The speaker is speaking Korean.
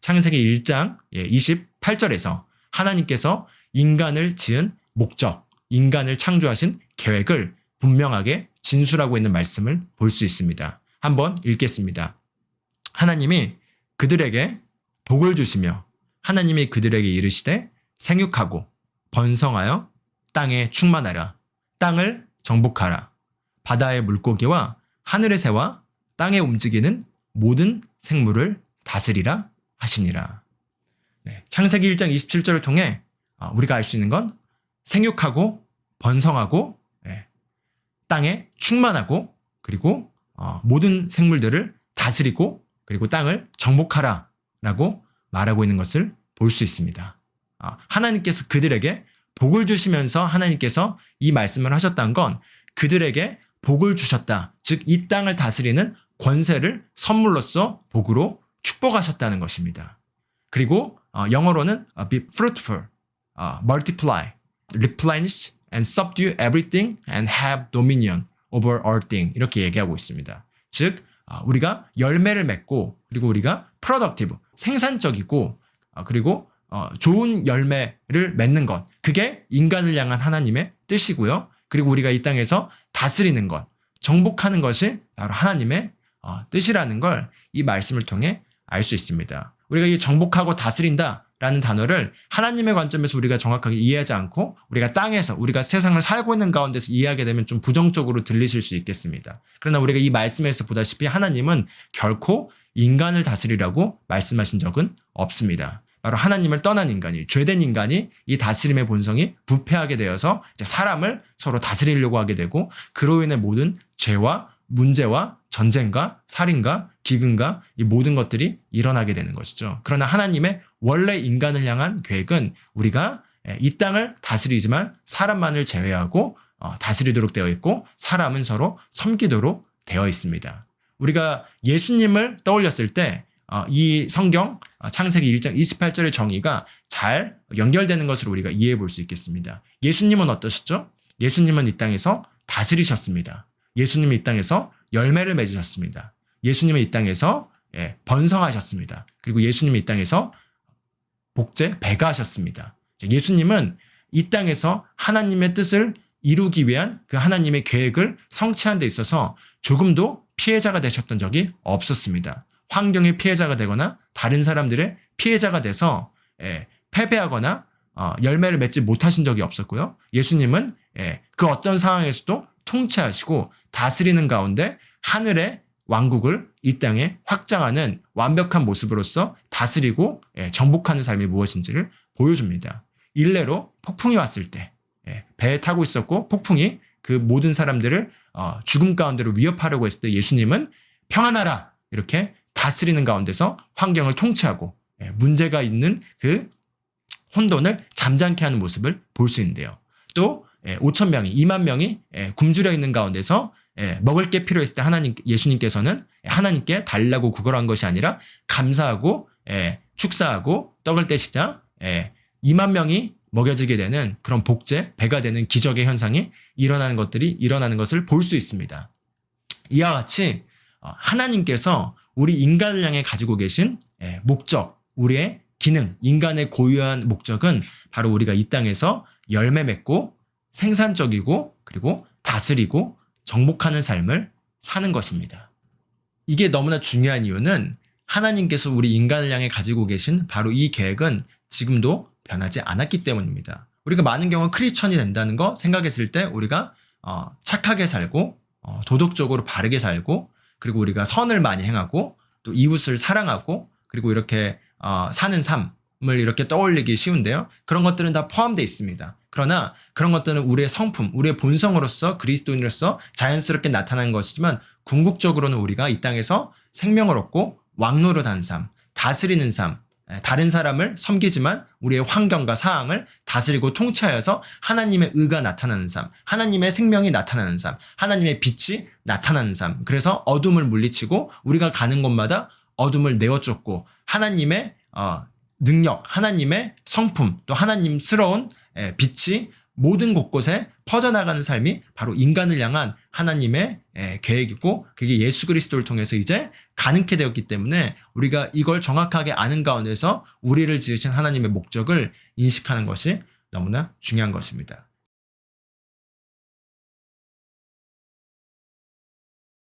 창세기 1장 28절에서 하나님께서 인간을 지은 목적, 인간을 창조하신 계획을 분명하게 진술하고 있는 말씀을 볼 수 있습니다. 한번 읽겠습니다. 하나님이 그들에게 복을 주시며 하나님이 그들에게 이르시되 생육하고 번성하여 땅에 충만하라. 땅을 정복하라. 바다의 물고기와 하늘의 새와 땅에 움직이는 모든 생물을 다스리라 하시니라. 네, 창세기 1장 27절을 통해 우리가 알 수 있는 건 생육하고 번성하고 땅에 충만하고 그리고 모든 생물들을 다스리고 그리고 땅을 정복하라 라고 말하고 있는 것을 볼 수 있습니다. 하나님께서 그들에게 복을 주시면서 하나님께서 이 말씀을 하셨다는 건 그들에게 복을 주셨다. 즉 이 땅을 다스리는 권세를 선물로서 복으로 축복하셨다는 것입니다. 그리고 영어로는 be fruitful, multiply, replenish and subdue everything and have dominion over all things 이렇게 얘기하고 있습니다. 즉 우리가 열매를 맺고 그리고 우리가 productive, 생산적이고 그리고 좋은 열매를 맺는 것 그게 인간을 향한 하나님의 뜻이고요. 그리고 우리가 이 땅에서 다스리는 것, 정복하는 것이 바로 하나님의 뜻이라는 걸 이 말씀을 통해 알 수 있습니다. 우리가 이 정복하고 다스린다라는 단어를 하나님의 관점에서 우리가 정확하게 이해하지 않고 우리가 땅에서 우리가 세상을 살고 있는 가운데서 이해하게 되면 좀 부정적으로 들리실 수 있겠습니다. 그러나 우리가 이 말씀에서 보다시피 하나님은 결코 인간을 다스리라고 말씀하신 적은 없습니다. 바로 하나님을 떠난 인간이, 죄된 인간이 이 다스림의 본성이 부패하게 되어서 이제 사람을 서로 다스리려고 하게 되고 그로 인해 모든 죄와 문제와 전쟁과 살인과 기근과 이 모든 것들이 일어나게 되는 것이죠. 그러나 하나님의 원래 인간을 향한 계획은 우리가 이 땅을 다스리지만 사람만을 제외하고 다스리도록 되어 있고 사람은 서로 섬기도록 되어 있습니다. 우리가 예수님을 떠올렸을 때 이 성경 창세기 1장 28절의 정의가 잘 연결되는 것을 우리가 이해해 볼 수 있겠습니다. 예수님은 어떠셨죠? 예수님은 이 땅에서 다스리셨습니다. 예수님은 이 땅에서 열매를 맺으셨습니다. 예수님은 이 땅에서 번성하셨습니다. 그리고 예수님은 이 땅에서 복제, 배가하셨습니다. 예수님은 이 땅에서 하나님의 뜻을 이루기 위한 그 하나님의 계획을 성취하는 데 있어서 조금도 피해자가 되셨던 적이 없었습니다. 환경의 피해자가 되거나 다른 사람들의 피해자가 돼서 패배하거나 열매를 맺지 못하신 적이 없었고요. 예수님은 그 어떤 상황에서도 통치하시고 다스리는 가운데 하늘의 왕국을 이 땅에 확장하는 완벽한 모습으로서 다스리고 정복하는 삶이 무엇인지를 보여줍니다. 일례로 폭풍이 왔을 때 배에 타고 있었고 폭풍이 그 모든 사람들을 죽음 가운데로 위협하려고 했을 때 예수님은 평안하라 이렇게 다스리는 가운데서 환경을 통치하고 문제가 있는 그 혼돈을 잠잠케 하는 모습을 볼 수 있는데요. 또 5천 명이 2만 명이 굶주려 있는 가운데서 먹을 게 필요했을 때 예수님께서는 하나님께 달라고 구걸한 것이 아니라 감사하고 축사하고 떡을 떼시자 2만 명이 먹여지게 되는 그런 복제, 배가 되는 기적의 현상이 일어나는 것을 볼 수 있습니다. 이와 같이 하나님께서 우리 인간을 향해 가지고 계신 목적, 우리의 기능, 인간의 고유한 목적은 바로 우리가 이 땅에서 열매 맺고 생산적이고 그리고 다스리고 정복하는 삶을 사는 것입니다. 이게 너무나 중요한 이유는 하나님께서 우리 인간을 향해 가지고 계신 바로 이 계획은 지금도 변하지 않았기 때문입니다. 우리가 많은 경우 크리스천이 된다는 거 생각했을 때 우리가 착하게 살고 도덕적으로 바르게 살고 그리고 우리가 선을 많이 행하고 또 이웃을 사랑하고 그리고 이렇게 사는 삶을 이렇게 떠올리기 쉬운데요. 그런 것들은 다 포함되어 있습니다. 그러나 그런 것들은 우리의 성품, 우리의 본성으로서 그리스도인으로서 자연스럽게 나타나는 것이지만 궁극적으로는 우리가 이 땅에서 생명을 얻고 왕노릇하는 삶, 다스리는 삶, 다른 사람을 섬기지만 우리의 환경과 상황을 다스리고 통치하여서 하나님의 의가 나타나는 삶, 하나님의 생명이 나타나는 삶, 하나님의 빛이 나타나는 삶. 그래서 어둠을 물리치고 우리가 가는 곳마다 어둠을 내어쫓고 하나님의 능력, 하나님의 성품, 또 하나님스러운 빛이 모든 곳곳에 퍼져나가는 삶이 바로 인간을 향한 하나님의 계획이고 그게 예수 그리스도를 통해서 이제 가능케 되었기 때문에 우리가 이걸 정확하게 아는 가운데서 우리를 지으신 하나님의 목적을 인식하는 것이 너무나 중요한 것입니다.